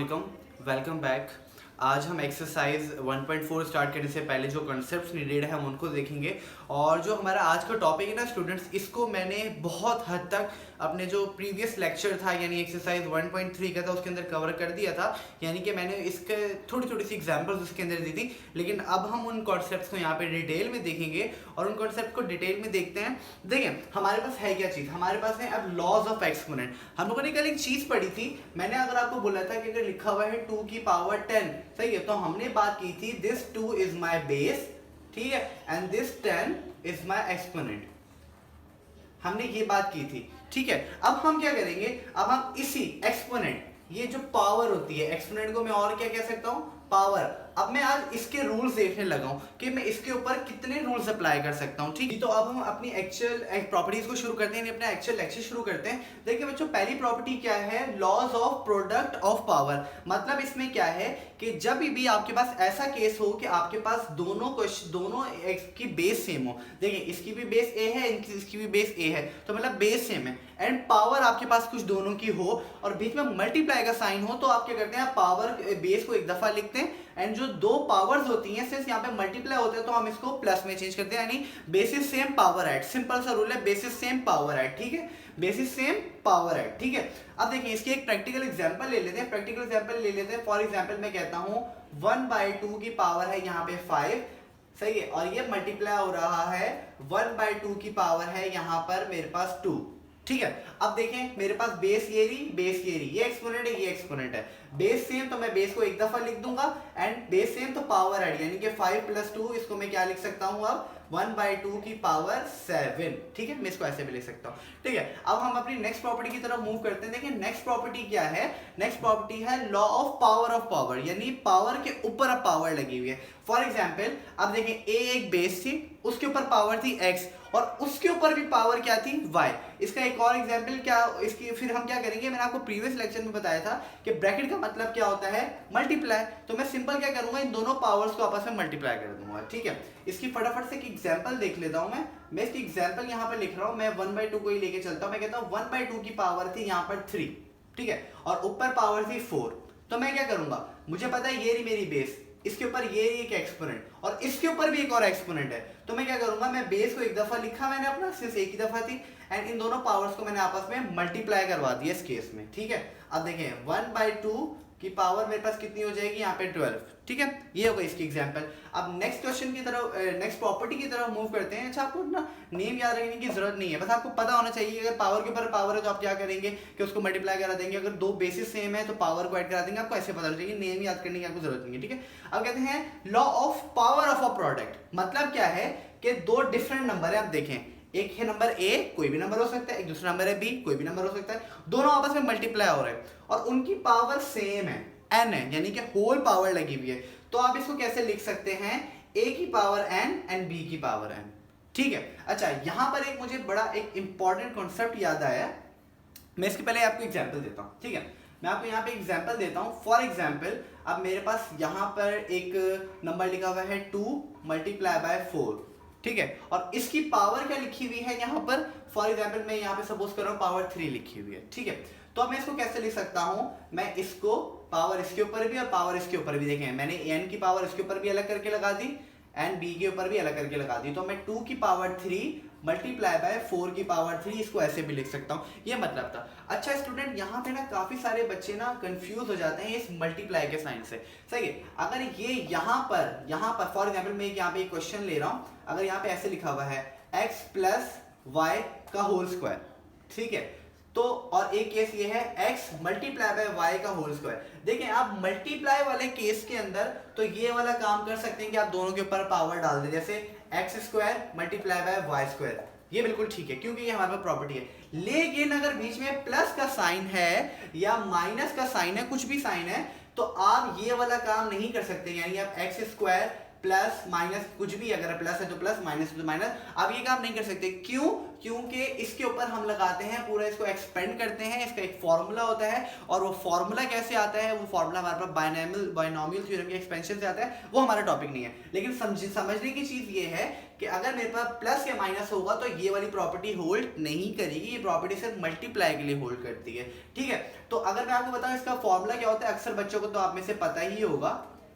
Welcome back. आज हम exercise 1.4 start करने से पहले जो कॉन्सेप्ट्स नीडेड है हम उनको देखेंगे। और जो हमारा आज का टॉपिक है ना स्टूडेंट्स, इसको मैंने बहुत हद तक अपने जो प्रीवियस लेक्चर था यानी एक्सरसाइज 1.3 का था उसके अंदर कवर कर दिया था। यानी कि मैंने इसके थोड़ी थोड़ी सी एग्जांपल्स उसके अंदर दी थी, लेकिन अब हम उन कॉन्सेप्ट्स को यहाँ पे डिटेल में देखेंगे और उन कॉन्सेप्ट को डिटेल में देखते हैं। देखिए हमारे पास है क्या चीज़, हमारे पास है अब लॉज ऑफ एक्सपोनेंट। हम लोगों ने कल एक चीज़ पढ़ी थी, मैंने अगर आपको बोला था कि अगर लिखा हुआ है 2 की पावर 10, सही है, तो हमने बात की थी दिस 2 इज माई बेस, ठीक है, and this 10 is my exponent. हमने ये बात की थी, ठीक है। अब हम क्या करेंगे, अब हम इसी एक्सपोनेंट, ये जो पावर होती है एक्सपोनेंट को मैं और क्या कह सकता हूं, पावर। अब मैं आज इसके रूल्स देखने लगा हूं कि मैं इसके ऊपर कितने रूल्स अप्लाई कर सकता हूं, ठीक है। तो अब हम अपनी एक्चुअल प्रॉपर्टीज को शुरू करते हैं, अपना एक्चुअल लेक्चर शुरू करते हैं। देखिए बच्चों, पहली प्रॉपर्टी क्या है, laws of product of power. मतलब इसमें क्या है कि जब भी आपके पास ऐसा केस हो कि आपके पास दोनों एक्स की बेस सेम हो, देखिए इसकी भी बेस ए है, इसकी भी बेस ए है, तो मतलब बेस सेम है, एंड पावर आपके पास कुछ दोनों की हो और बीच में मल्टीप्लाई का साइन हो, तो आप क्या करते हैं, पावर बेस को एक दफा लिखते हैं एंड जो दो पावर्स होती हैं सिर्फ यहाँ पे मल्टीप्लाई होते हैं तो हम इसको प्लस में चेंज करते हैं, यानी basis same power add. Simple सा रूल है, बेसिस सेम पावर ऐड, ठीक है, बेसिस सेम पावर ऐड, ठीक है। अब देखिए इसकी एक प्रैक्टिकल एग्जांपल ले लेते हैं, प्रैक्टिकल एग्जांपल ले लेते हैं। फॉर एग्जांपल मैं कहता हूँ 1/2 की पावर है यहाँ पे 5, सही है, और ये मल्टीप्लाई हो रहा है 1/2 की पावर है यहाँ पर मेरे पास 2, ठीक है। अब देखें मेरे पास बेस ये रही, बेस ये रही, ये एक्सपोनेंट है, ये एक्सपोनेंट है, बेस सेम तो मैं बेस को एक दफा लिख दूंगा एंड बेस सेम तो पावर ऐड, यानी कि 5 + 2, इसको मैं क्या लिख सकता हूं अब 1/2 की पावर 7, ठीक है, मैं इसको ऐसे भी लिख सकता हूं, ठीक है। अब हम अपनी नेक्स्ट प्रॉपर्टी की तरफ मूव करते हैं। देखिए नेक्स्ट प्रॉपर्टी क्या है, नेक्स्ट प्रॉपर्टी है law of power of power, यानी पावर के ऊपर अब पावर लगी हुई है। फॉर एग्जाम्पल अब देखें ए एक बेस थी, उसके ऊपर पावर थी x और उसके ऊपर भी पावर क्या थी, y। इसका एक और एग्जांपल क्या, इसकी फिर हम क्या करेंगे, मैंने आपको प्रीवियस लेक्चर में बताया था कि ब्रैकेट का मतलब क्या होता है, मल्टीप्लाई। तो मैं सिंपल क्या करूंगा, इन दोनों पावर्स को आपस में मल्टीप्लाई कर दूंगा, ठीक है। इसकी फटाफट से एक एग्जांपल देख लेता हूं मैं इसकी एग्जांपल यहाँ पर लिख रहा हूं, मैं 1/2 को ही लेके चलता हूं। मैं कहता हूं 1/2 की पावर थी यहाँ पर 3, ठीक है, और ऊपर पावर थी 4। तो मैं क्या करूंगा, मुझे पता है ये रही मेरी बेस, इसके ऊपर ये एक एक्सपोनेंट और इसके ऊपर भी एक और एक्सपोनेंट है, तो मैं क्या करूंगा, मैं बेस को एक दफा लिखा मैंने अपना, सिर्फ एक ही दफा थी, एंड इन दोनों पावर्स को मैंने आपस में मल्टीप्लाई करवा दिया इस केस में, ठीक है। अब देखें 1/2 की पावर मेरे पास कितनी हो जाएगी, यहाँ पे 12, ठीक है, ये होगा इसकी एग्जांपल। अब नेक्स्ट क्वेश्चन की तरफ, नेक्स्ट प्रॉपर्टी की तरफ मूव करते हैं। अच्छा, आपको ना नेम याद रखने की जरूरत नहीं है, बस आपको पता होना चाहिए अगर पावर के ऊपर पावर है तो आप क्या करेंगे कि उसको मल्टीप्लाई करा देंगे, अगर दो बेसिस सेम है तो पावर को ऐड करा देंगे, आपको ऐसे पता चाहिए, नेम याद करने की आपको जरूरत नहीं है, ठीक है। अब कहते हैं law of power of a product, मतलब क्या है कि दो डिफरेंट नंबर है, आप देखें एक है नंबर ए, कोई भी नंबर हो सकता है, एक दूसरा नंबर है बी, कोई भी नंबर हो सकता है, दोनों आपस में मल्टीप्लाई हो रहे हैं और उनकी पावर सेम है, n है, यानी कि होल पावर लगी हुई है। तो आप इसको कैसे लिख सकते हैं, a की पावर n एंड b की पावर n, ठीक है। अच्छा, यहां पर एक मुझे बड़ा एक इंपॉर्टेंट कॉन्सेप्ट याद आया, मैं इसके पहले आपको एग्जांपल देता हूं, ठीक है। मैं आपको यहाँ पे एग्जांपल देता हूं। फॉर एग्जांपल अब मेरे पास यहाँ पर एक नंबर लिखा हुआ है 2 × 4, ठीक है, और इसकी पावर क्या लिखी हुई है यहाँ पर, फॉर एग्जांपल मैं यहाँ पे सपोज कर रहा हूँ पावर 3 लिखी हुई है, ठीक है। तो अब मैं इसको कैसे लिख सकता हूँ, मैं इसको पावर इसके ऊपर भी और पावर इसके ऊपर भी, देखें मैंने n की पावर इसके ऊपर भी अलग करके लगा दी एंड b के ऊपर भी अलग करके लगा दी, तो मैं 2 की पावर 3 × 4 की पावर 3 इसको ऐसे भी लिख सकता हूँ, ये मतलब था। अच्छा स्टूडेंट, यहाँ पे ना काफी सारे बच्चे ना कंफ्यूज हो जाते हैं इस मल्टीप्लाई के साइन से, सही है। अगर ये यहाँ पर फॉर एग्जाम्पल मैं यहाँ पे एक क्वेश्चन ले रहा हूँ, अगर यहाँ पे ऐसे लिखा हुआ है x + y का होल स्क्वायर, ठीक है, तो और एक केस ये है x × y का होल स्क्वायर। देखें आप मल्टीप्लाई वाले केस के अंदर तो ये वाला काम कर सकते हैं कि आप दोनों के ऊपर पावर डाल दें, जैसे x² × y², ये बिल्कुल ठीक है क्योंकि ये हमारे पास प्रॉपर्टी है। लेकिन अगर बीच में प्लस का साइन है या माइनस का साइन है, कुछ भी साइन है, तो आप ये वाला काम नहीं कर सकते, यानी आप x² प्लस माइनस कुछ भी, अगर प्लस है तो प्लस, माइनस है तो माइनस। आप ये काम नहीं कर सकते, क्यों? क्योंकि इसके ऊपर हम लगाते हैं पूरा, इसको एक्सपेंड करते हैं, इसका एक फॉर्मूला होता है, और वो फॉर्मूला कैसे आता है, वो फॉर्मूला हमारे पास बायनॉमियल थ्योरम के एक्सपेंशन से आता है, वो हमारा टॉपिक नहीं है। लेकिन समझने की चीज ये है कि अगर मेरे पास प्लस या माइनस होगा तो ये वाली प्रॉपर्टी होल्ड नहीं करेगी, ये प्रॉपर्टी सिर्फ मल्टीप्लाई के लिए होल्ड करती है, ठीक है। तो अगर मैं आपको बताऊं इसका फॉर्मूला क्या होता है, अक्सर बच्चों को तो आप में से पता ही होगा,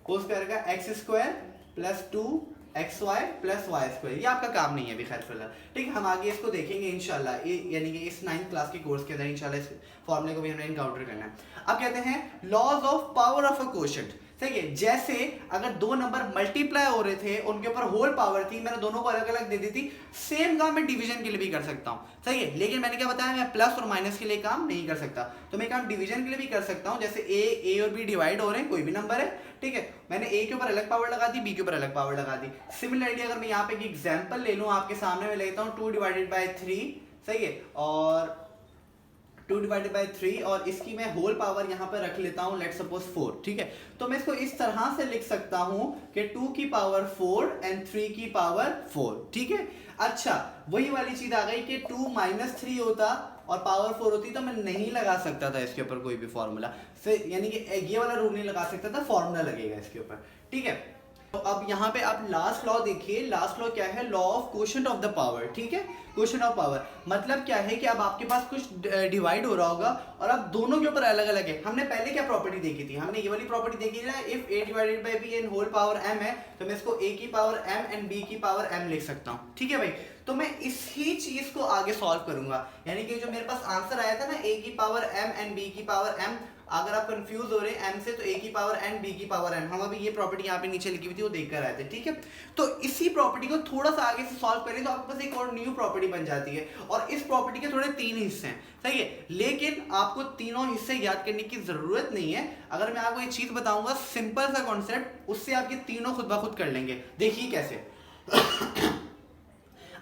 कोस स्क्वायर का x square plus 2xy plus y square. ये आपका काम नहीं है अभी खैर फिलहाल, ठीक है, हम आगे इसको देखेंगे इंशाल्लाह, यानी कि इस 9th क्लास के कोर्स के अंदर इंशाल्लाह इस फॉर्मूले को भी हमें एनकाउंटर करना है। अब कहते हैं laws of power of a quotient, सही है। जैसे अगर दो नंबर मल्टीप्लाई हो रहे थे, उनके ऊपर होल पावर थी, मैंने दोनों को अलग अलग दे दी थी, सेम काम मैं डिवीजन के लिए भी कर सकता हूं, सही है। लेकिन मैंने क्या बताया, मैं प्लस और माइनस के लिए काम नहीं कर सकता, तो मैं काम डिवीजन के लिए भी कर सकता हूं। जैसे ए और बी डिवाइड हो रहे हैं, कोई भी नंबर है, ठीक है, मैंने ए के ऊपर अलग पावर लगा दी, बी के ऊपर अलग पावर लगा दी। सिमिलरली अगर मैं यहाँ पे एक एग्जाम्पल ले लूँ आपके सामने, मैं लेता हूँ 2 डिवाइडेड बाई 3, सही है, और 2 डिवाइडेड बाई 3, और इसकी मैं होल पावर यहाँ पर रख लेता हूँ, लेट्स सपोज 4, ठीक है। तो मैं इसको इस तरह से लिख सकता हूँ कि 2 की पावर 4 एंड 3 की पावर 4, ठीक है। अच्छा, वही वाली चीज आ गई कि 2 माइनस 3 होता और पावर 4 होती तो मैं नहीं लगा सकता था इसके ऊपर कोई भी फॉर्मूला, यानी कि ये वाला रूल नहीं लगा सकता था, फॉर्मूला लगेगा इसके ऊपर, ठीक है। तो अब यहाँ पे आप लास्ट लॉ देखिए, लास्ट लॉ क्या है, law of quotient of the power, ठीक है। क्वोशिएंट ऑफ पावर मतलब क्या है कि अब आपके पास कुछ डिवाइड हो रहा होगा और अब दोनों के ऊपर अलग अलग है। हमने पहले क्या प्रॉपर्टी देखी थी, हमने ये वाली प्रॉपर्टी देखी ना, if a divided by b and whole power m है, तो मैं इसको a की पावर m एंड b की पावर m लिख सकता हूँ, ठीक है भाई। तो मैं इसी चीज को आगे सॉल्व करूंगा, यानी कि जो मेरे पास आंसर आया था ना, a की पावर m एंड b की पावर m, अगर आप कंफ्यूज हो रहे हैं m से, तो a की पावर n b की पावर n, हम अभी ये प्रॉपर्टी यहाँ पे नीचे लिखी हुई थी वो देख कर आए थे, ठीक है। तो इसी प्रॉपर्टी को थोड़ा सा आगे से सॉल्व करें तो आपके पास एक और न्यू प्रॉपर्टी बन जाती है, और इस प्रॉपर्टी के थोड़े 3 हिस्से हैं, सही है। लेकिन आपको तीनों हिस्से याद करने की जरूरत नहीं है, अगर मैं आपको एक चीज बताऊंगा, सिंपल सा कॉन्सेप्ट, उससे आप ये तीनों खुद ब खुद कर लेंगे। देखिए कैसे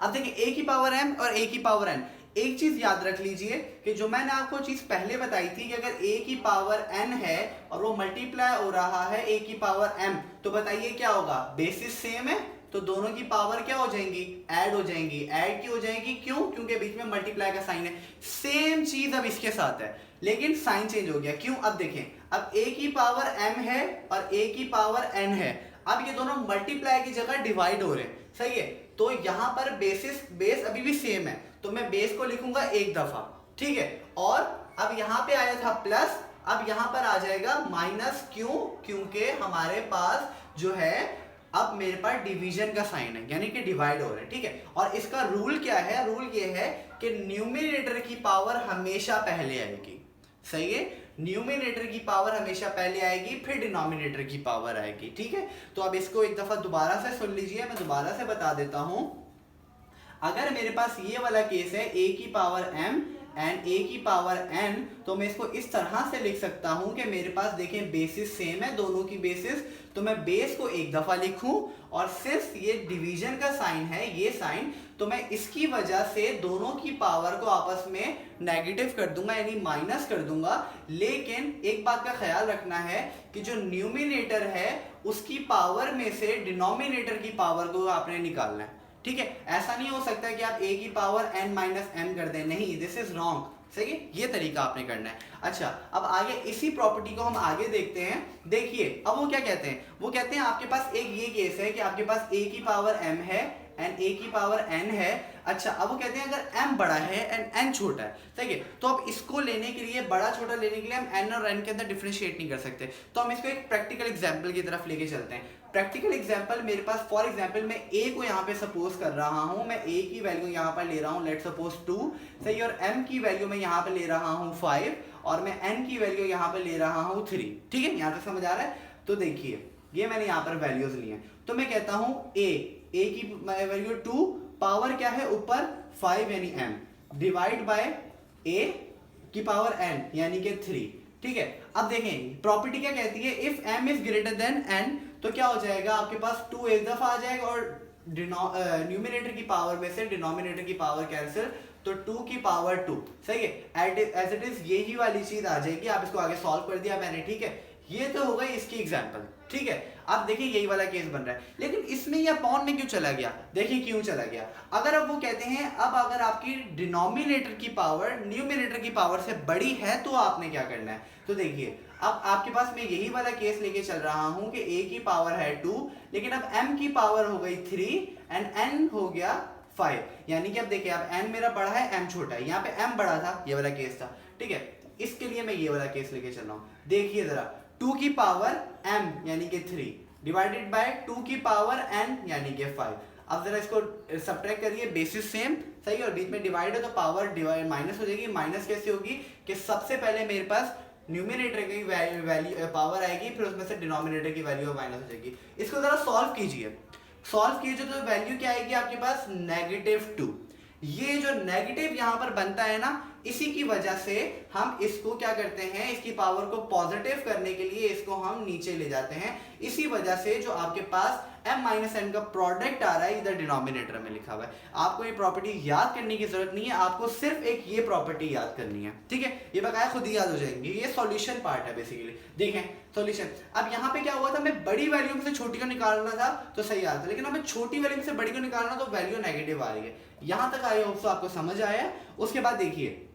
अब देखिए a की पावर m और a की पावर n, एक चीज याद रख लीजिए कि जो मैंने आपको चीज पहले बताई थी कि अगर a की पावर n है और वो मल्टीप्लाई हो रहा है a की पावर m, तो बताइए क्या होगा, बेसिस सेम है तो दोनों की पावर क्या हो जाएंगी, ऐड हो जाएंगी। ऐड क्यों हो जाएगी, क्यों? क्योंकि बीच में मल्टीप्लाई का साइन है। सेम चीज अब इसके साथ है, लेकिन साइन चेंज हो गया, क्यों? अब देखें, अब a की पावर m है और a की पावर n है, अब ये दोनों मल्टीप्लाई की जगह डिवाइड हो रहे हैं, सही है। तो यहाँ पर बेस अभी भी सेम है, तो मैं बेस को लिखूंगा एक दफा, ठीक है। और अब यहाँ पे आया था प्लस, अब यहाँ पर आ जाएगा माइनस, क्यों? क्योंकि हमारे पास जो है अब मेरे पास डिवीजन का साइन है, यानी कि डिवाइड हो रहे हैं, ठीक है। और इसका रूल क्या है, रूल ये है कि न्यूमरेटर की पावर हमेशा पहले आएगी, सही है। न्यूमरेटर की पावर हमेशा पहले आएगी, फिर डिनोमिनेटर की पावर आएगी, ठीक है। तो अब इसको एक दफा दोबारा से सुन लीजिए, मैं दोबारा से बता देता हूं। अगर मेरे पास ये वाला केस है a की पावर m एंड a की पावर n, तो मैं इसको इस तरह से लिख सकता हूं कि मेरे पास देखें बेसिस सेम है दोनों की बेसिस, तो मैं बेस को एक दफा लिखूं और सिर्फ ये डिवीजन का साइन है, ये साइन, तो मैं इसकी वजह से दोनों की पावर को आपस में नेगेटिव कर दूंगा, यानी माइनस कर दूंगा। लेकिन एक बात का ख्याल रखना है कि जो न्यूमिनेटर है उसकी पावर में से डिनोमिनेटर की पावर को आपने निकालना है, ठीक है। ऐसा नहीं हो सकता कि आप a की पावर n माइनस m कर दें, नहीं, दिस इज रॉन्ग, सही है। ये तरीका आपने करना है। अच्छा, अब आगे इसी प्रॉपर्टी को हम आगे देखते हैं। देखिए अब वो क्या कहते हैं, वो कहते हैं आपके पास एक ये केस है कि आपके पास a की पावर m है एंड a की पावर n है। अच्छा, अब वो कहते हैं अगर m बड़ा है एंड n छोटा है, ठीक है, तो अब इसको लेने के लिए, बड़ा छोटा लेने के लिए हम n और n के अंदर डिफरेंशिएट नहीं कर सकते, तो हम इसको एक प्रैक्टिकल एग्जांपल की तरफ लेके चलते हैं। प्रैक्टिकल एग्जांपल मेरे पास, फॉर एग्जांपल मैं a को यहाँ पे सपोज कर रहा हूँ, मैं a की वैल्यू यहाँ पर ले रहा हूँ, लेट्स सपोज 2, सही, और m की वैल्यू मैं यहाँ पे ले रहा हूँ 5, और मैं n की वैल्यू यहाँ पे ले रहा हूँ 3, ठीक है। यहाँ तक समझ आ रहा है? तो देखिए ये मैंने यहाँ पर वैल्यूज ली हैं, तो मैं कहता हूँ a की वैल्यू 2, पावर क्या है ऊपर 5 यानी m, डिवाइड बाय a की पावर n यानी कि 3, ठीक है। अब देखें प्रॉपर्टी क्या कहती है, if m is greater than n, तो क्या हो जाएगा, आपके पास 2 एक दफा आ जाएगा और न्यूमिनेटर की पावर में से डिनोमिनेटर की पावर कैंसिल, तो 2 की पावर 2, सही है। एज इट इज यही वाली चीज आ जाएगी। आप इसको आगे सॉल्व कर दिया मैंने, ठीक है। ये तो हो गई इसकी एग्जांपल, ठीक है। अब देखिए यही वाला केस बन रहा है, लेकिन इसमें ये अपॉन में क्यों चला गया, देखिए क्यों चला गया। अगर अब वो कहते हैं अब अगर आपकी डिनोमिनेटर की पावर न्यूमरेटर की पावर से बड़ी है तो आपने क्या करना है। तो देखिए अब आपके पास मैं यही वाला केस लेके चल रहा हूं कि a की पावर है 2, लेकिन अब m की पावर हो गई 3 एंड n हो गया 5, यानी कि अब देखिए अब n मेरा बड़ा है m छोटा है, यहाँ पे m बड़ा था, ये वाला केस था, ठीक है। इसके लिए मैं ये वाला केस लेके चल रहा हूँ। देखिए जरा 2 की पावर m यानी कि 3 डिवाइडेड बाय 2 की पावर n यानी कि 5। अब जरा इसको सब्ट्रैक्ट करिए, बेसिस सेम सही है और बीच में डिवाइड है तो पावर डिवाइड माइनस हो जाएगी। माइनस कैसे होगी कि सबसे पहले मेरे पास न्यूमरेटर की वैल्यू पावर आएगी, फिर उसमें से डिनोमिनेटर की वैल्यू माइनस हो जाएगी। इसको जरा सॉल्व कीजिए, सॉल्व कीजिए तो वैल्यू क्या आएगी आपके पास -2। ये जो नेगेटिव यहाँ पर बनता है ना, इसी की वजह से हम इसको क्या करते हैं, इसकी पावर को पॉजिटिव करने के लिए इसको हम नीचे ले जाते हैं। इसी वजह से जो आपके पास m-n का प्रोडक्ट आ रहा है इधर डिनोमिनेटर में लिखा हुआ है। आपको ये प्रॉपर्टी याद करने की जरूरत नहीं है, आपको सिर्फ एक ये प्रॉपर्टी याद करनी है, ठीक है। ये बकाया खुद ही याद हो जाएंगे, ये सॉल्यूशन पार्ट है बेसिकली। देखें सॉल्यूशन, अब यहाँ पे क्या हुआ था, मैं बड़ी वैल्यू में से छोटी को निकालना था तो सही आता, लेकिन अब मैं छोटी वैल्यू में से बड़ी को निकालना तो वैल्यू नेगेटिव आ रही है। यहां तक आई होप सो आपको समझ आया। उसके बाद देखिए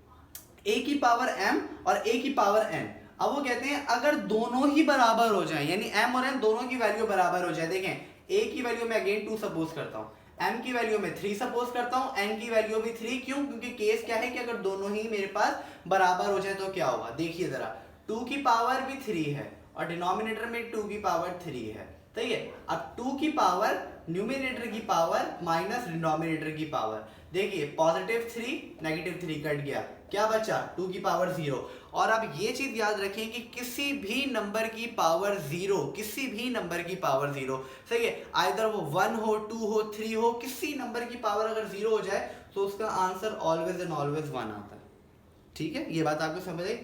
a की पावर m और a की पावर n, अब वो कहते हैं अगर दोनों ही बराबर हो जाएं, यानी m और n दोनों की वैल्यू बराबर हो जाए। देखें a की वैल्यू में अगेन 2 सपोज करता हूं, m की वैल्यू में 3 सपोज करता हूं, n की वैल्यू भी 3। क्यों? क्योंकि केस क्या है कि अगर दोनों ही मेरे पास बराबर हो जाए तो क्या होगा। देखिए जरा 2 की पावर भी 3 है और डिनोमिनेटर में 2 की पावर 3 है, सही है। अब 2 की पावर न्यूमरेटर की पावर माइनस डिनोमिनेटर की पावर, देखिए पॉजिटिव 3 नेगेटिव 3 कट गया, क्या बचा 2 की पावर 0। और अब ये चीज याद रखें कि किसी भी नंबर की पावर 0, किसी भी नंबर की पावर 0, सही है, आइदर वो 1 हो 2 हो 3 हो, किसी नंबर की पावर अगर 0 हो जाए तो उसका आंसर ऑलवेज एंड ऑलवेज 1 आता है, ठीक है। ये बात आपको समझ आई।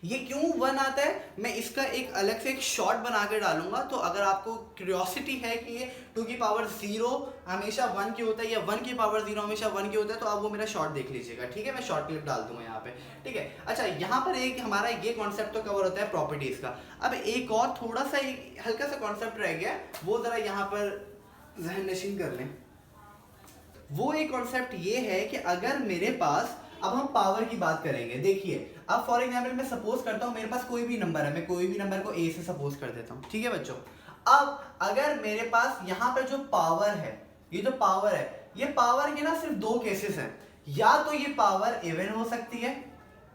ये क्यों 1 आता है, मैं इसका एक अलग से एक शॉर्ट बना के डालूंगा। तो अगर आपको क्यूरियोसिटी है कि ये 2 की पावर 0 हमेशा 1 की होता है या 1 की पावर 0 हमेशा 1 की होता है, तो आप वो मेरा शॉर्ट देख लीजिएगा, ठीक है। मैं शॉर्ट क्लिप डाल दूंगा यहाँ पे, ठीक है। अच्छा यहाँ पर एक हमारा ये कॉन्सेप्ट तो कवर होता है प्रॉपर्टीज का। अब एक और थोड़ा सा एक हल्का सा कॉन्सेप्ट रह गया, वो जरा यहाँ पर जहन नशीन कर लें। वो एक कॉन्सेप्ट ये है कि अगर मेरे पास, अब हम पावर की बात करेंगे। देखिए अब फॉर एग्जांपल मैं सपोज करता हूं मेरे पास कोई भी नंबर है, मैं कोई भी नंबर को a से सपोज कर देता हूं, ठीक है बच्चों। अब अगर मेरे पास यहाँ पर जो पावर है, ये जो पावर है, ये पावर के ना सिर्फ 2 केसेस हैं, या तो ये पावर इवन हो सकती है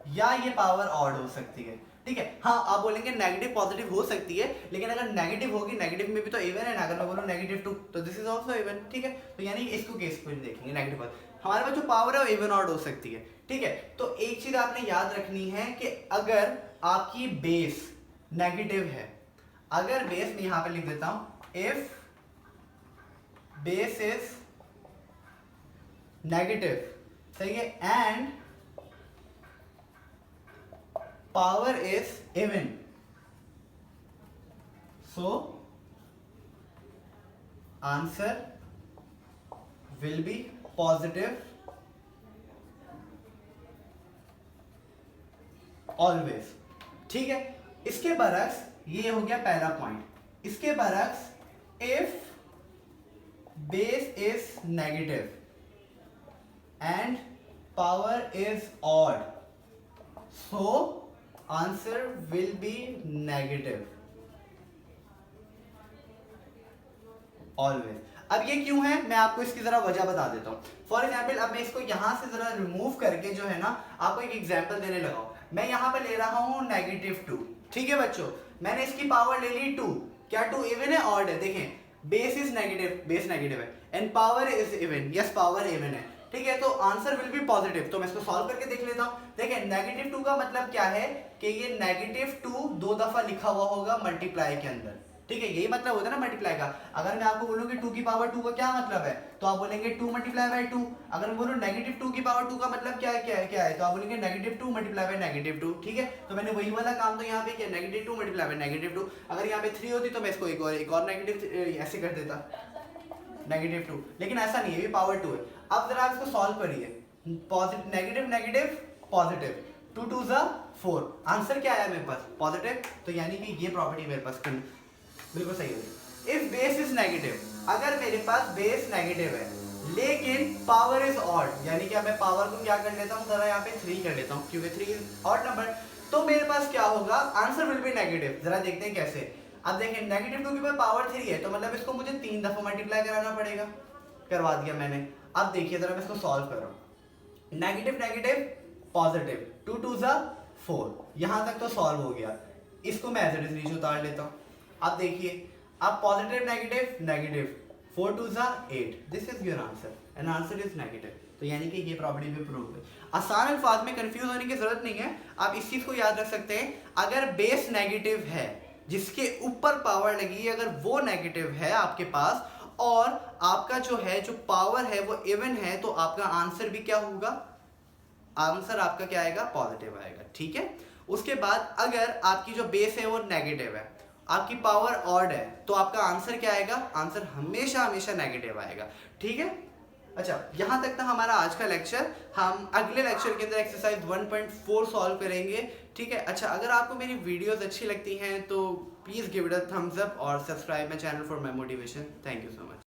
या ये पावर ऑड हो सकती है, ठीक है। हाँ आप बोलेंगे नेगेटिव पॉजिटिव हो सकती है, लेकिन अगर नेगेटिव होगी, नेगेटिव में भी तो इवन है ना। अगर मैं बोलूँ -2 तो दिस इज ऑल्सो इवन, ठीक है। तो यानी इसको केस को देखेंगे नेगेटिव, हमारे पास जो पावर है वो इवन ऑड हो सकती है, ठीक है। तो एक चीज आपने याद रखनी है कि अगर आपकी बेस नेगेटिव है, अगर बेस, मैं यहां पे लिख देता हूं, इफ बेस इज नेगेटिव, सही है, and power is even, so answer will B positive always, ठीक है। इसके बरक्स ये हो गया पहला पॉइंट। इसके बरक्स if base is negative and power is odd, so answer will be negative always. अब ये क्यों है, मैं आपको इसकी जरा वजह बता देता हूं। फॉर एग्जाम्पल अब मैं इसको यहां से जरा रिमूव करके जो है ना, आपको एक एग्जाम्पल देने लगा हूं। मैं यहां पे ले रहा हूं -2, ठीक है बच्चों। मैंने इसकी पावर ले ली 2, क्या 2 इवन है ऑड है। देखें base is negative, base negative है, and power is even, yes power even है, ठीक है। तो आंसर विल बी पॉजिटिव। तो मैं इसको सॉल्व करके देख लेता हूं। देखिए -2 का मतलब क्या है कि ये -2 2 दफा लिखा हुआ होगा मल्टीप्लाई के अंदर, ठीक है। यही मतलब होता है ना मल्टीप्लाई का। अगर मैं आपको बोलूं कि 2 की पावर 2 का क्या मतलब है, तो आप बोलेंगे 2 मल्टीप्लाई बाय 2। अगर मैं बोलूं -2 की पावर 2 का मतलब क्या है, तो आप बोलेंगे -2 मल्टीप्लाई बाय -2, ठीक है। तो मैंने वही वाला काम तो यहाँ पे किया, -2 मल्टीप्लाई बाय -2। अगर यहाँ पे 3 होती तो मैं इसको एक और नेगेटिव ऐसे कर देता, -2, लेकिन ऐसा नहीं है, ये पावर 2 है। अब जरा आप इसको सॉल्व करिए, पॉजिटिव नेगेटिव नेगेटिव पॉजिटिव, 2 2 जा 4। आंसर क्या आया मेरे पास? पॉजिटिव। तो यानी कि ये प्रॉपर्टी मेरे पास बिल्कुल सही होगी। इफ बेस इज नेगेटिव, अगर मेरे पास बेस नेगेटिव है लेकिन पावर इज ऑड, यानी कि मैं पावर को क्या कर लेता हूँ, जरा यहाँ पे 3 कर लेता हूँ क्योंकि 3 इज ऑड नंबर, तो मेरे पास क्या होगा, आंसर विल बी नेगेटिव। जरा देखते हैं कैसे। अब देखें नेगेटिव टू के पास पावर 3 है, तो मतलब इसको मुझे 3 दफा मल्टीप्लाई कराना पड़ेगा। करवा दिया मैंने। अब देखिए जरा मैं इसको सॉल्व कर रहा हूँ। नेगेटिव नेगेटिव पॉजिटिव, 2 2 ज़ा 4, यहाँ तक तो सॉल्व हो गया। इसको मैं एज इट इज नीचे उतार लेता हूँ। अब देखिए, अब पॉजिटिव नेगेटिव नेगेटिव, 4 2 ज़ा 8, this is your answer and answer is negative. तो यानी कि ये प्रॉपर्टी भी प्रूव है। आसान अल्फाज में कंफ्यूज होने की जरूरत नहीं है, आप इस चीज को याद रख सकते हैं। अगर बेस नेगेटिव है, जिसके ऊपर पावर लगी है, अगर वो नेगेटिव है आपके पास और आपका जो है जो पावर है वो इवन है, तो आपका आंसर भी क्या होगा, आंसर आपका क्या आएगा, पॉजिटिव आएगा। ठीक है। उसके बाद अगर आपकी जो बेस है वो नेगेटिव है, आपकी पावर ऑड है, तो आपका आंसर क्या आएगा, आंसर हमेशा हमेशा नेगेटिव आएगा। ठीक है। अच्छा, यहाँ तक था हमारा आज का लेक्चर। हम अगले लेक्चर के अंदर एक्सरसाइज 1.4 सॉल्व करेंगे। ठीक है। अच्छा, अगर आपको मेरी वीडियोस अच्छी लगती हैं तो please give it a thumbs up और subscribe my channel for my motivation. Thank you so much.